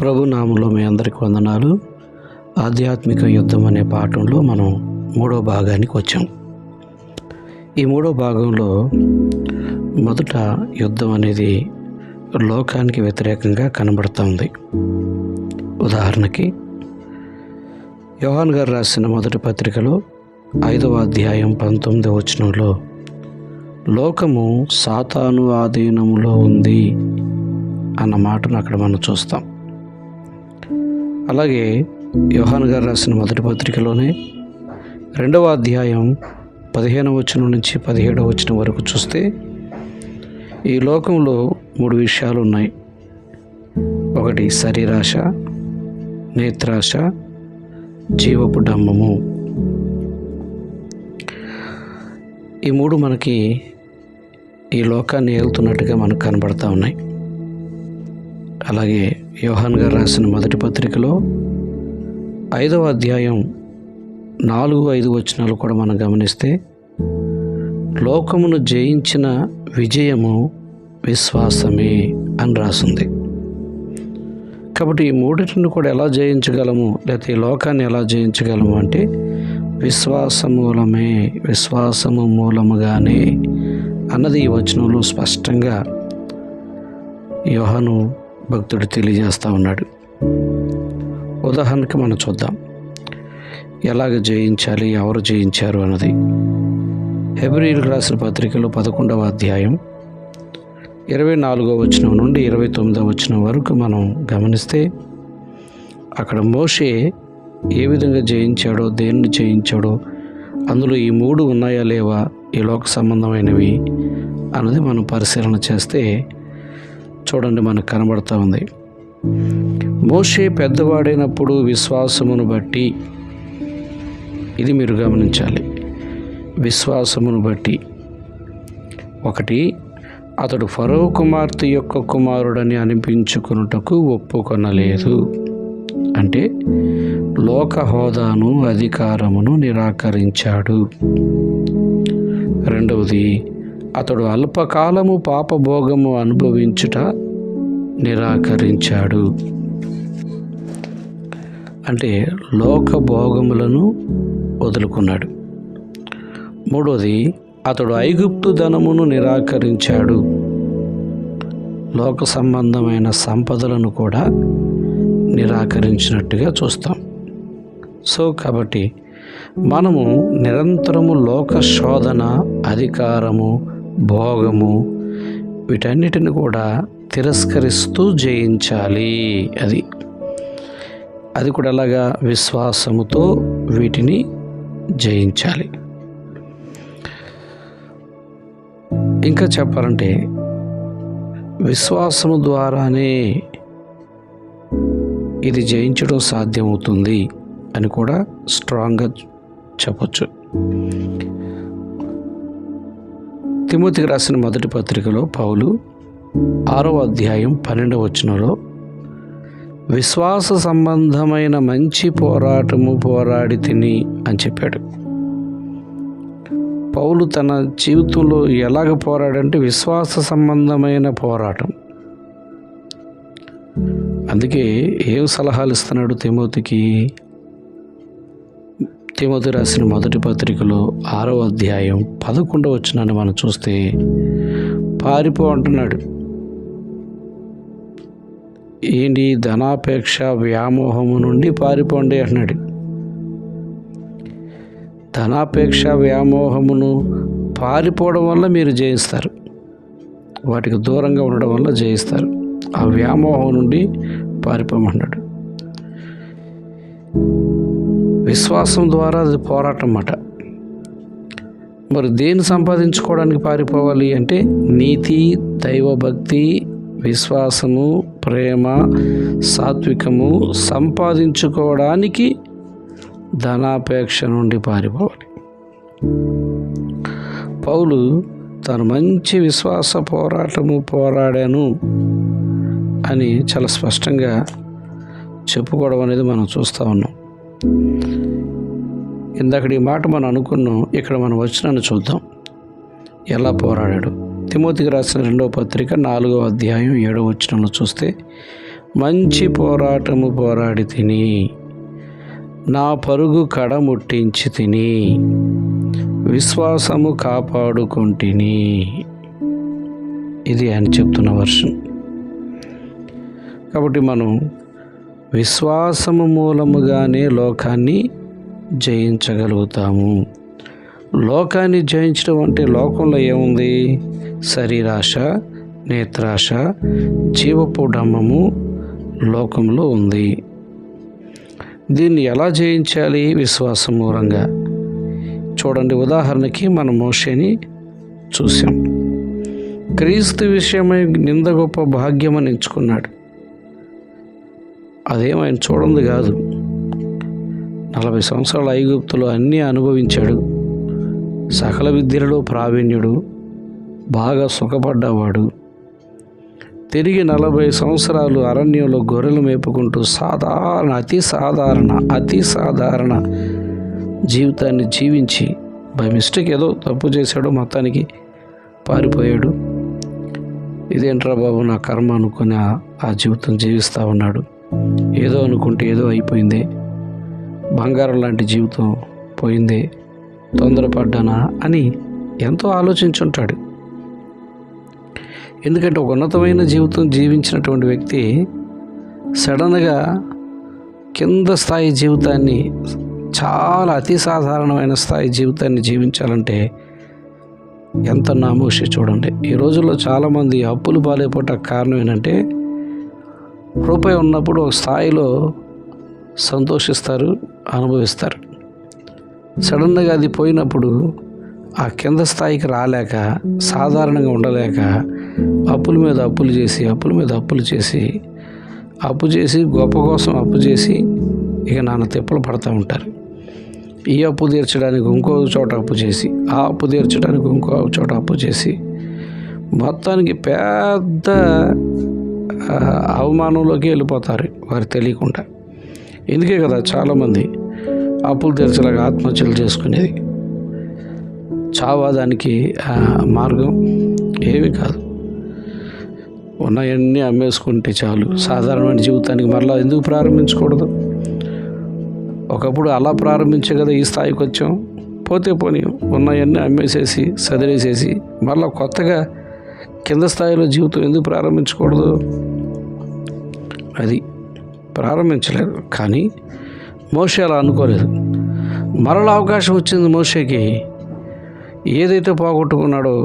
ప్రభు నామంలో మీ అందరికి వందనాలు. ఆధ్యాత్మిక యుద్ధం అనే పాఠంలో మనం 3వ భాగానికి వచ్చాం. ఈ 3వ భాగంలో మొదట యుద్ధం అనేది లోకానికి వ్యతిరేకంగా కనబడుతుంది. ఉదాహరణకి యోహాను గారు రాసిన మొదటి పత్రికలో 5వ అధ్యాయం 19వ వచనంలో లోకము సాతాను ఆధీనములో ఉంది అన్న మాటను అక్కడ మనం చూస్తాం. అలాగే యోహాను గారు రాసిన మొదటి పత్రికలోనే 2వ అధ్యాయం 15వ వచనం నుంచి 17వ వచనం వరకు చూస్తే ఈ లోకంలో 3 విషయాలు ఉన్నాయి. ఒకటి శరీరాశ, నేత్రాశ, జీవపు డంబము. ఈ 3 మనకి ఈ లోకాన్ని ఏలుతున్నట్టుగా మనకు కనబడతా ఉన్నాయి. అలాగే యోహాను గారు రాసిన మొదటి పత్రికలో 5వ అధ్యాయం 4-5 వచనాలు కూడా మనం గమనిస్తే లోకమును జయించిన విజయము విశ్వాసమే అని రాసింది. కాబట్టి ఈ 3 కూడా ఎలా జయించగలము, లేకపోతే ఈ లోకాన్ని ఎలా జయించగలము అంటే విశ్వాసము మూలముగానే అన్నది ఈ వచనంలో స్పష్టంగా యోహాను భక్తుడు తెలియజేస్తూ ఉన్నాడు. ఉదాహరణకి మనం చూద్దాం ఎలాగ జయించాలి, ఎవరు జయించారు అన్నది. హెబ్రీయులకు రాసిన పత్రికలో 11వ అధ్యాయం 24వ వచనం నుండి 29వ వచనం వరకు మనం గమనిస్తే అక్కడ మోషే ఏ విధంగా జయించాడో, దేన్ని జయించాడో, అందులో ఈ 3 ఉన్నాయా లేవా, ఈ లోక సంబంధమైనవి అన్నది మనం పరిశీలన చేస్తే చూడండి మనకు కనబడుతూ ఉంది. మోషే పెద్దవాడైనప్పుడు విశ్వాసమును బట్టి, ఇది మీరు గమనించాలి, విశ్వాసమును బట్టి 1 అతడు ఫరో కుమార్తె యొక్క కుమారుడని అనిపించుకొనుటకు ఒప్పుకొనలేదు. అంటే లోక హోదాను, అధికారమును నిరాకరించాడు. 2 అతడు అల్పకాలము పాపభోగము అనుభవించుట నిరాకరించాడు. అంటే లోక భోగములను వదులుకున్నాడు. 3 అతడు ఐగుప్తు ధనమును నిరాకరించాడు. లోక సంబంధమైన సంపదలను కూడా నిరాకరించినట్టుగా చూస్తాం. కాబట్టి మనము నిరంతరము లోక శోధన, అధికారము, భోగము వీటన్నిటిని కూడా తిరస్కరిస్తూ జయించాలి. అది కూడా అలాగా విశ్వాసముతో వీటిని జయించాలి. ఇంకా చెప్పాలంటే విశ్వాసము ద్వారానే ఇది జయించడం సాధ్యమవుతుంది అని కూడా స్ట్రాంగ్గా చెప్పచ్చు. తిమోతికి రాసిన మొదటి పత్రికలో పౌలు 6వ అధ్యాయం 12వ వచనంలో విశ్వాస సంబంధమైన మంచి పోరాటము పోరాడి తిని అని చెప్పాడు. పౌలు తన జీవితంలో ఎలాగ పోరాడంటే విశ్వాస సంబంధమైన పోరాటం. అందుకే ఏం సలహాలు ఇస్తున్నాడు తిమోతికి? తిమోతి రాసిన మొదటి పత్రికలో 6వ అధ్యాయం 11వ వచనాన్ని మనం చూస్తే పారిపో అంటున్నాడు. ఏంటి? ధనాపేక్ష వ్యామోహము నుండి పారిపోండి అంటున్నాడు. ధనాపేక్ష వ్యామోహమును పారిపోవడం వల్ల మీరు జయిస్తారు, వాటికి దూరంగా ఉండడం వల్ల జయిస్తారు. ఆ వ్యామోహం నుండి పారిపోమన్నాడు. విశ్వాసం ద్వారా అది పోరాటం అన్నమాట. మరి దేన్ని సంపాదించుకోవడానికి పారిపోవాలి అంటే నీతి, దైవభక్తి, విశ్వాసము, ప్రేమ, సాత్వికము సంపాదించుకోవడానికి ధనాపేక్ష నుండి పారిపోవాలి. పౌలు తను మంచి విశ్వాస పోరాటము పోరాడాను అని చాలా స్పష్టంగా చెప్పుకోవడం అనేది మనం చూస్తూ ఉన్నాం. ఇందాక ఈ మాట మనం అనుకున్నాం, ఇక్కడ మనం వచనాన్ని చూద్దాం ఎలా పోరాడాడు. తిమోతికి రాసిన 2వ పత్రిక 4వ అధ్యాయం 7వ వచనంలో చూస్తే మంచి పోరాటము పోరాడి తిని, నా పరుగు కడముట్టించి తిని, విశ్వాసము కాపాడుకొంటిని. ఇది ఆయన చెప్తున్న వర్షం. కాబట్టి మనం విశ్వాసము మూలముగానే లోకాన్ని జయించగలుగుతాము. లోకాన్ని జయించడం అంటే లోకంలో ఏముంది? శరీరాశ, నేత్రాశ, జీవపు డంబము లోకంలో ఉంది. దీన్ని ఎలా జయించాలి? విశ్వాసం మూలంగా. చూడండి, ఉదాహరణకి మనం మోషేని చూసాం. క్రీస్తు విషయమై నింద గొప్ప భాగ్యమని ఎంచుకున్నాడు. అదేమైనా చూడండి కాదు. 40 సంవత్సరాల ఐగుప్తులో అన్నీ అనుభవించాడు. సకల విద్యలలో ప్రావీణ్యుడు, బాగా సుఖపడ్డవాడు. తిరిగి 40 సంవత్సరాలు అరణ్యంలో గొర్రెలు మేపుకుంటూ అతి సాధారణ జీవితాన్ని జీవించి బై మిస్టేక్ ఏదో తప్పు చేశాడు, మొత్తానికి పారిపోయాడు. ఇదేంట్రా బాబు నా కర్మ అనుకుని ఆ జీవితం జీవిస్తూ ఉన్నాడు. ఏదో అనుకుంటే ఏదో అయిపోయింది, బంగారం లాంటి జీవితం పోయింది, తొందరపడ్డానా అని ఎంతో ఆలోచించుంటాడు. ఎందుకంటే ఒక ఉన్నతమైన జీవితం జీవించినటువంటి వ్యక్తి సడన్గా కింద స్థాయి జీవితాన్ని, చాలా అతి సాధారణమైన స్థాయి జీవితాన్ని జీవించాలంటే ఎంత నామోషి చూడండి. ఈ రోజుల్లో చాలామంది అప్పులు పాలైపోవటానికి కారణం ఏంటంటే, రూపాయి ఉన్నప్పుడు ఒక స్థాయిలో సంతోషిస్తారు, అనుభవిస్తారు. సడన్గా అది పోయినప్పుడు ఆ కింద స్థాయికి రాలేక, సాధారణంగా ఉండలేక అప్పుల మీద అప్పులు చేసి గొప్ప కోసం అప్పు చేసి ఇక నాన్న తిప్పలు పడుతూ ఉంటారు. ఈ అప్పు తీర్చడానికి ఇంకో చోట అప్పు చేసి, ఆ అప్పు తీర్చడానికి ఇంకో చోట అప్పు చేసి, మొత్తానికి పెద్ద అవమానంలోకి వెళ్ళిపోతారు వారు తెలియకుండా. ఇందుకే కదా చాలామంది అప్పులు తీర్చలేక ఆత్మహత్యలు చేసుకునేది. చావా దానికి మార్గం? ఏమీ కాదు. ఉన్నాయన్నీ అమ్మేసుకుంటే చాలు. సాధారణమైన జీవితానికి మరలా ఎందుకు ప్రారంభించకూడదు? ఒకప్పుడు అలా ప్రారంభించే కదా ఈ స్థాయికి వచ్చాం. పోతే పోనీ ఉన్నాయన్నీ అమ్మేసేసి సదిరేసేసి మరలా కొత్తగా కింద స్థాయిలో జీవితం ఎందుకు ప్రారంభించకూడదు? అది ప్రారంభించలేదు. కానీ మోషే అలా అనుకోలేదు. మరలా అవకాశం వచ్చింది మోషేకి. ఏదైతే పోగొట్టుకున్నాడో,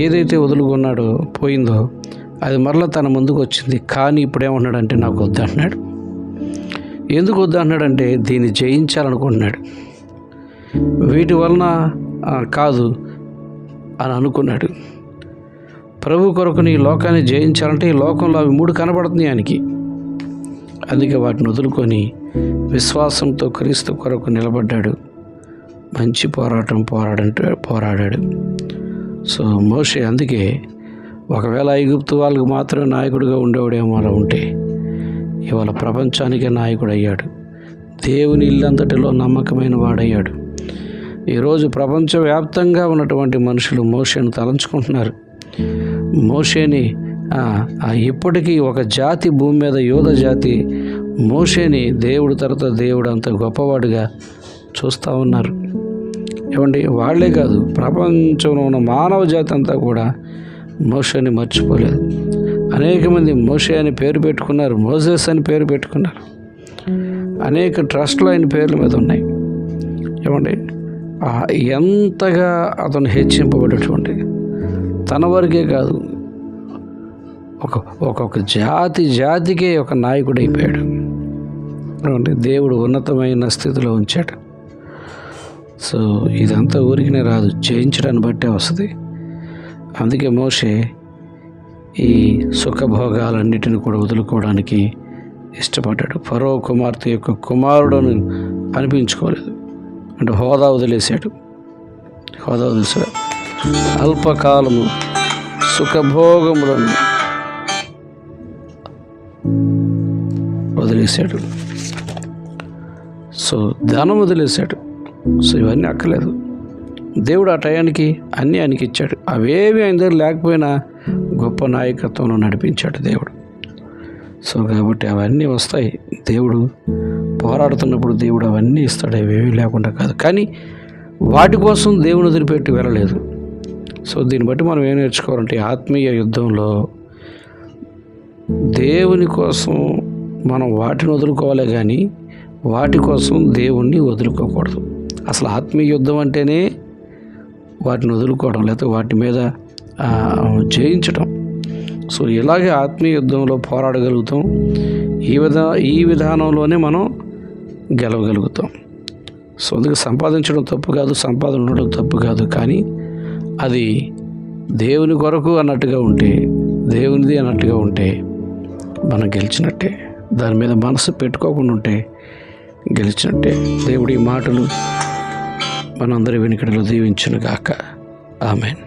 ఏదైతే వదులుకున్నాడో, పోయిందో అది మరలా తన ముందుకు వచ్చింది. కానీ ఇప్పుడు ఏమన్నాడంటే నాకు వద్దంటున్నాడు. ఎందుకు వద్దంటున్నాడంటే దీన్ని జయించాలనుకుంటున్నాడు. వీటి వలన కాదు అని అనుకున్నాడు. ప్రభు కొరకు ఈ లోకాన్ని జయించాలంటే ఈ లోకంలో అవి 3 కనబడుతున్నాయి ఆయనకి. అందుకే వాటిని వదులుకొని విశ్వాసంతో క్రీస్తు కొరకు నిలబడ్డాడు. మంచి పోరాటం పోరాడాడు. సో మోషే అందుకే ఒకవేళ ఐగుప్తు వాళ్ళకి మాత్రమే నాయకుడిగా ఉండేవాడేమో అలా ఉంటే ఇవాళ ప్రపంచానికే నాయకుడు అయ్యాడు. దేవుని ఇల్లంతటిలో నమ్మకమైన వాడయ్యాడు. ఈరోజు ప్రపంచవ్యాప్తంగా ఉన్నటువంటి మనుషులు మోషేను తలంచుకుంటున్నారు. మోషేని ఇప్పటికీ ఒక జాతి భూమి మీద, యోధ జాతి మోషేని దేవుడు తర్వాత దేవుడు అంత గొప్పవాడుగా చూస్తూ ఉన్నారు. ఏమండి, వాళ్ళే కాదు, ప్రపంచంలో ఉన్న మానవ జాతి అంతా కూడా మోషేని మర్చిపోలేదు. అనేక మంది మోషే అని పేరు పెట్టుకున్నారు, మోసెస్ అని పేరు పెట్టుకున్నారు. అనేక ట్రస్ట్లు ఆయన పేర్ల మీద ఉన్నాయి. ఏమండి, ఎంతగా అతను హెచ్చింపబడేటువంటి, తన వరకే కాదు ఒక్కొక్క జాతికే ఒక నాయకుడు అయిపోయాడు. దేవుడు ఉన్నతమైన స్థితిలో ఉంచాడు. సో ఇదంతా ఊరికినే రాదు, జయించడాన్ని బట్టే వస్తుంది. అందుకే మోషే ఈ సుఖభోగాలన్నిటిని కూడా వదులుకోవడానికి ఇష్టపడ్డాడు. ఫరో కుమార్తె యొక్క కుమారుడును అనిపించుకోలేదు. అంటే హోదా వదిలేశాడు. అల్పకాలము సుఖభోగములను వదిలేశాడు. సో ధనం వదిలేశాడు. సో ఇవన్నీ అక్కలేదు. దేవుడు ఆ టయానికి అన్నీ ఆయనకి ఇచ్చాడు. అవేవి ఆయన దగ్గర లేకపోయినా గొప్ప నాయకత్వంలో నడిపించాడు దేవుడు. సో కాబట్టి అవన్నీ వస్తాయి. దేవుడు పోరాడుతున్నప్పుడు దేవుడు అవన్నీ ఇస్తాడు, అవేమీ లేకుండా కాదు. కానీ వాటి కోసం దేవుని వదిలిపెట్టి వెళ్ళలేదు. సో దీన్ని బట్టి మనం ఏం నేర్చుకోవాలంటే, ఆత్మీయ యుద్ధంలో దేవుని కోసం మనం వాటిని వదులుకోవాలి, కానీ వాటి కోసం దేవుణ్ణి వదులుకోకూడదు. అసలు ఆత్మీయ యుద్ధం అంటేనే వాటిని వదులుకోవడం, లేకపోతే వాటి మీద జయించటం. సో ఇలాగే ఆత్మీయ యుద్ధంలో పోరాడగలుగుతాం. ఈ విధానంలోనే మనం గెలవగలుగుతాం. సో అందుకే సంపాదించడం తప్పు కాదు, సంపాదన ఉండడం తప్పు కాదు. కానీ అది దేవుని కొరకు అన్నట్టుగా ఉంటే, దేవునిది అన్నట్టుగా ఉంటే మనం గెలిచినట్టే. దాని మీద మనసు పెట్టుకోకుండా ఉంటే గెలిచినట్టే. దేవుడి మాటలు మనందరి వెనుకడలో దీవించును గాక. ఆమేన్.